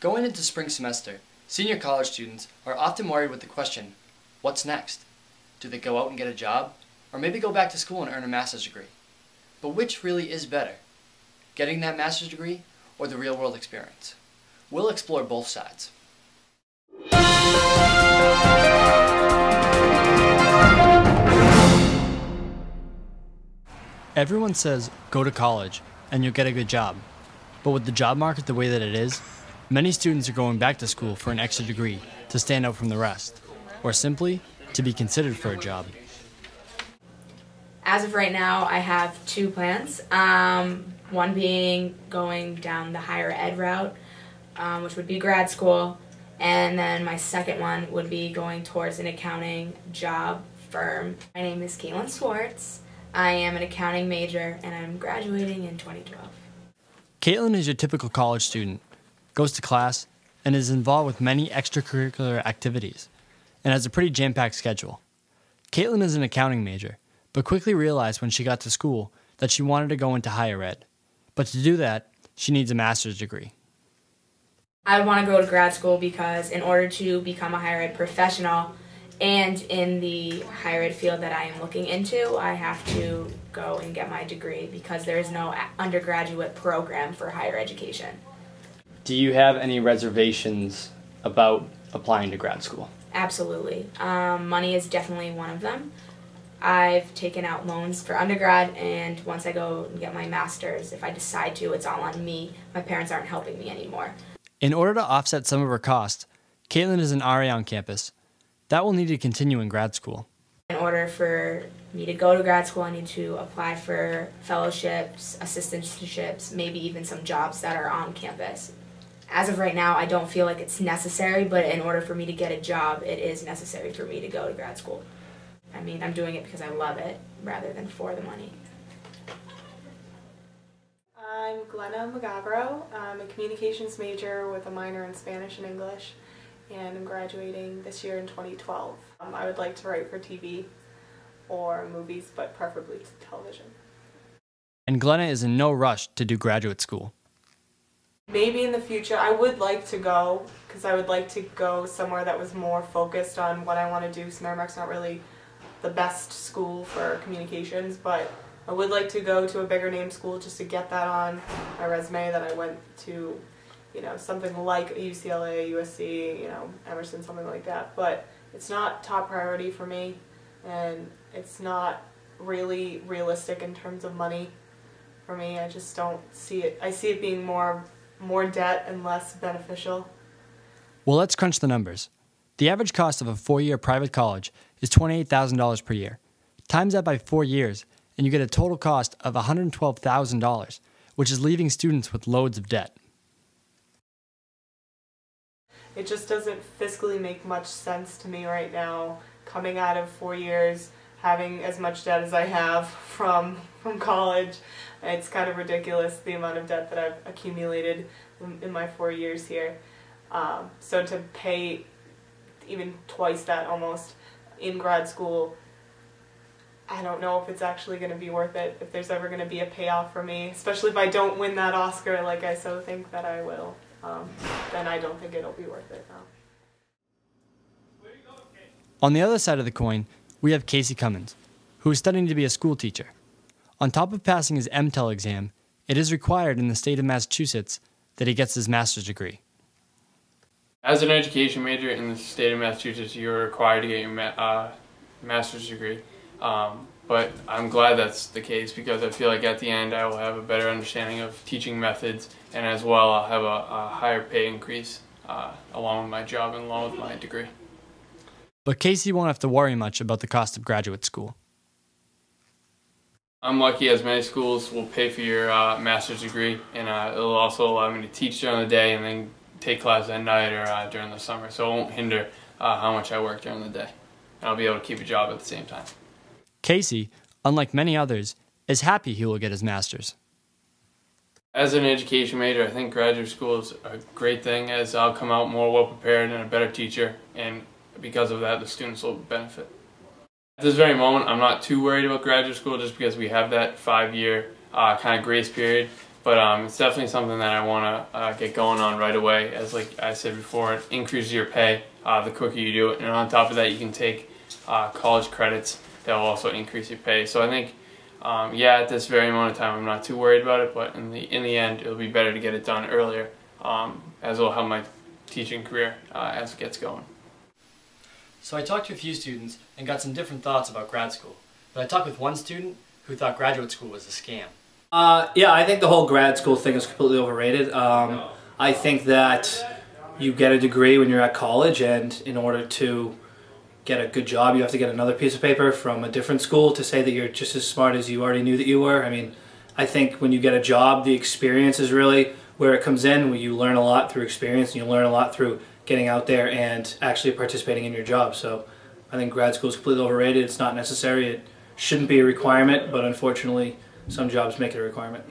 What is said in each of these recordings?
Going into spring semester, senior college students are often worried with the question, what's next? Do they go out and get a job? Or maybe go back to school and earn a master's degree? But which really is better? Getting that master's degree or the real-world experience? We'll explore both sides. Everyone says, go to college and you'll get a good job. But with the job market the way that it is, many students are going back to school for an extra degree to stand out from the rest, or simply to be considered for a job. As of right now, I have two plans. One being going down the higher ed route, which would be grad school, and then my second one would be going towards an accounting job firm. My name is Caitlin Swartz. I am an accounting major, and I'm graduating in 2012. Caitlin is your typical college student, goes to class, and is involved with many extracurricular activities, and has a pretty jam-packed schedule. Caitlin is an accounting major, but quickly realized when she got to school that she wanted to go into higher ed. But to do that, she needs a master's degree. I would want to go to grad school because in order to become a higher ed professional and in the higher ed field that I am looking into, I have to go and get my degree because there is no undergraduate program for higher education. Do you have any reservations about applying to grad school? Absolutely. Money is definitely one of them. I've taken out loans for undergrad, and once I go and get my master's, if I decide to, it's all on me. My parents aren't helping me anymore. In order to offset some of her costs, Caitlin is an RA on campus. That will need to continue in grad school. In order for me to go to grad school, I need to apply for fellowships, assistantships, maybe even some jobs that are on campus. As of right now, I don't feel like it's necessary, but in order for me to get a job, it is necessary for me to go to grad school. I mean, I'm doing it because I love it rather than for the money. I'm Glenna Magavro. I'm a communications major with a minor in Spanish and English, and I'm graduating this year in 2012. I would like to write for TV or movies, but preferably television. And Glenna is in no rush to do graduate school. Maybe in the future I would like to go, because I would like to go somewhere that was more focused on what I want to do. So Merrimack's not really the best school for communications, but I would like to go to a bigger name school just to get that on my resume that I went to, something like UCLA, USC, Emerson, something like that. But it's not top priority for me, and it's not really realistic in terms of money for me. I just don't see it. I see it being more debt and less beneficial. Well, let's crunch the numbers. The average cost of a 4-year private college is $28,000 per year. Times that by 4 years, and you get a total cost of $112,000, which is leaving students with loads of debt. It just doesn't fiscally make much sense to me right now, coming out of 4 years, having as much debt as I have from college. It's kind of ridiculous, the amount of debt that I've accumulated in my 4 years here. So to pay even twice that almost in grad school, I don't know if it's actually going to be worth it, if there's ever going to be a payoff for me, especially if I don't win that Oscar like I so think that I will. Then I don't think it'll be worth it now. On the other side of the coin, we have Casey Cummins, who is studying to be a school teacher. On top of passing his MTEL exam, it is required in the state of Massachusetts that he gets his master's degree. As an education major in the state of Massachusetts, you're required to get your master's degree. But I'm glad that's the case because I feel like at the end I will have a better understanding of teaching methods, and as well I'll have a higher pay increase along with my job and along with my degree. But Casey won't have to worry much about the cost of graduate school. I'm lucky, as many schools will pay for your master's degree, and it'll also allow me to teach during the day and then take classes at night or during the summer, so it won't hinder how much I work during the day. And I'll be able to keep a job at the same time. Casey, unlike many others, is happy he will get his master's. As an education major, I think graduate school is a great thing, as I'll come out more well-prepared and a better teacher, and because of that, the students will benefit. At this very moment, I'm not too worried about graduate school just because we have that 5-year kind of grace period But it's definitely something that I want to get going on right away. As like I said before, it increases your pay the quicker you do it, and on top of that, you can take college credits that will also increase your pay. So I think, yeah, at this very moment in time, I'm not too worried about it. But in the end, it'll be better to get it done earlier, as it will help my teaching career as it gets going. So I talked to a few students and got some different thoughts about grad school. But I talked with one student who thought graduate school was a scam. Yeah, I think the whole grad school thing is completely overrated. I think that you get a degree when you're at college, and in order to get a good job, you have to get another piece of paper from a different school to say that you're just as smart as you already knew that you were. I mean, I think when you get a job, the experience is really where it comes in, where you learn a lot through experience, and you learn a lot through getting out there and actually participating in your job. So I think grad school is completely overrated. It's not necessary. It shouldn't be a requirement, but unfortunately, some jobs make it a requirement.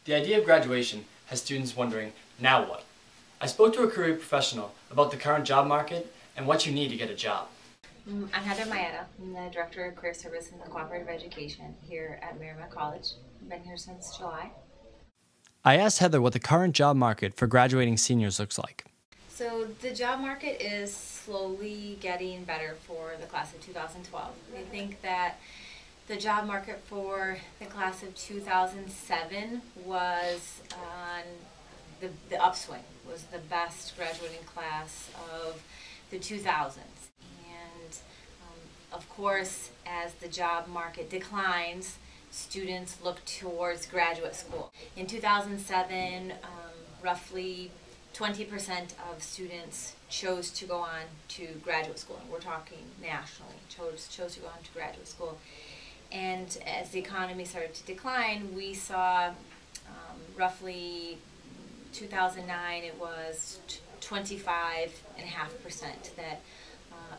The idea of graduation has students wondering, now what? I spoke to a career professional about the current job market and what you need to get a job. I'm Heather Maeda. I'm the Director of Career Service and Cooperative Education here at Merrimack College. I've been here since July. I asked Heather what the current job market for graduating seniors looks like. So the job market is slowly getting better for the class of 2012. I think that the job market for the class of 2007 was on the upswing, was the best graduating class of the 2000s. And of course, as the job market declines, students look towards graduate school. In 2007, roughly 20% of students chose to go on to graduate school. And we're talking nationally, chose to go on to graduate school. And as the economy started to decline, we saw roughly 2009, it was 25.5% that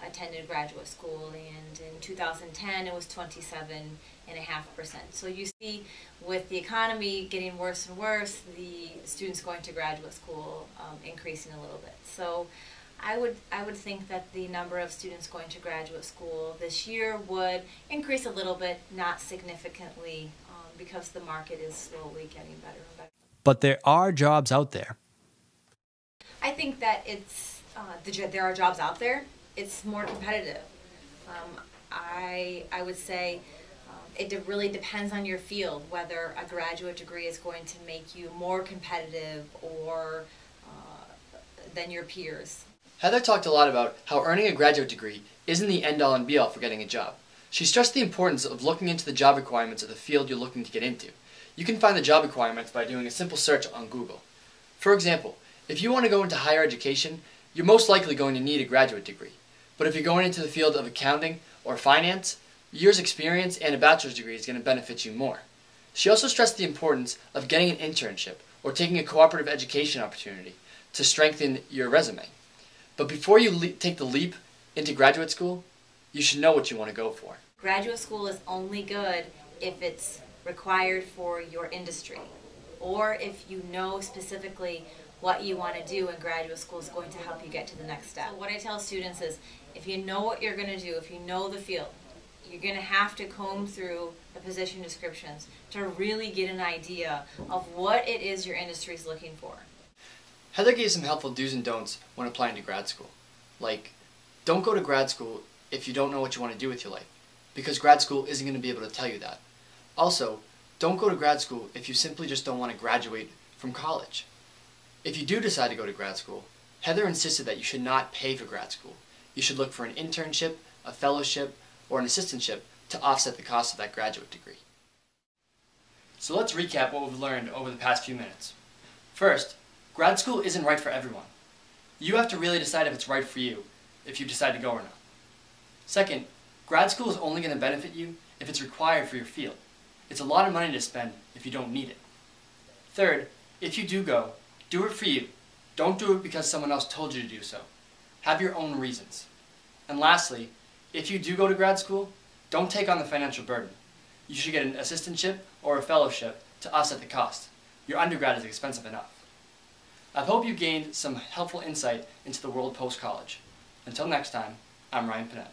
attended graduate school, and in 2010 it was 27.5%. So you see, with the economy getting worse and worse, the students going to graduate school increasing a little bit. So I would think that the number of students going to graduate school this year would increase a little bit, not significantly, because the market is slowly getting better and better. But there are jobs out there. I think that there are jobs out there. It's more competitive. I would say it really depends on your field, whether a graduate degree is going to make you more competitive or than your peers. Heather talked a lot about how earning a graduate degree isn't the end-all and be-all for getting a job. She stressed the importance of looking into the job requirements of the field you're looking to get into. You can find the job requirements by doing a simple search on Google. For example, if you want to go into higher education, you're most likely going to need a graduate degree. But if you're going into the field of accounting or finance, years experience and a bachelor's degree is going to benefit you more. She also stressed the importance of getting an internship or taking a cooperative education opportunity to strengthen your resume. But before you take the leap into graduate school, you should know what you want to go for. Graduate school is only good if it's required for your industry, or if you know specifically what you want to do, and graduate school is going to help you get to the next step. So what I tell students is, if you know what you're going to do, if you know the field, you're going to have to comb through the position descriptions to really get an idea of what it is your industry is looking for. Heather gave some helpful do's and don'ts when applying to grad school. Like, don't go to grad school if you don't know what you want to do with your life, because grad school isn't going to be able to tell you that. Also, don't go to grad school if you simply just don't want to graduate from college. If you do decide to go to grad school, Heather insisted that you should not pay for grad school. You should look for an internship, a fellowship, or an assistantship to offset the cost of that graduate degree. So let's recap what we've learned over the past few minutes. First, grad school isn't right for everyone. You have to really decide if it's right for you, if you decide to go or not. Second, grad school is only going to benefit you if it's required for your field. It's a lot of money to spend if you don't need it. Third, if you do go, do it for you. Don't do it because someone else told you to do so. Have your own reasons. And lastly, if you do go to grad school, don't take on the financial burden. You should get an assistantship or a fellowship to offset the cost. Your undergrad is expensive enough. I hope you gained some helpful insight into the world post-college. Until next time, I'm Ryan Pinette.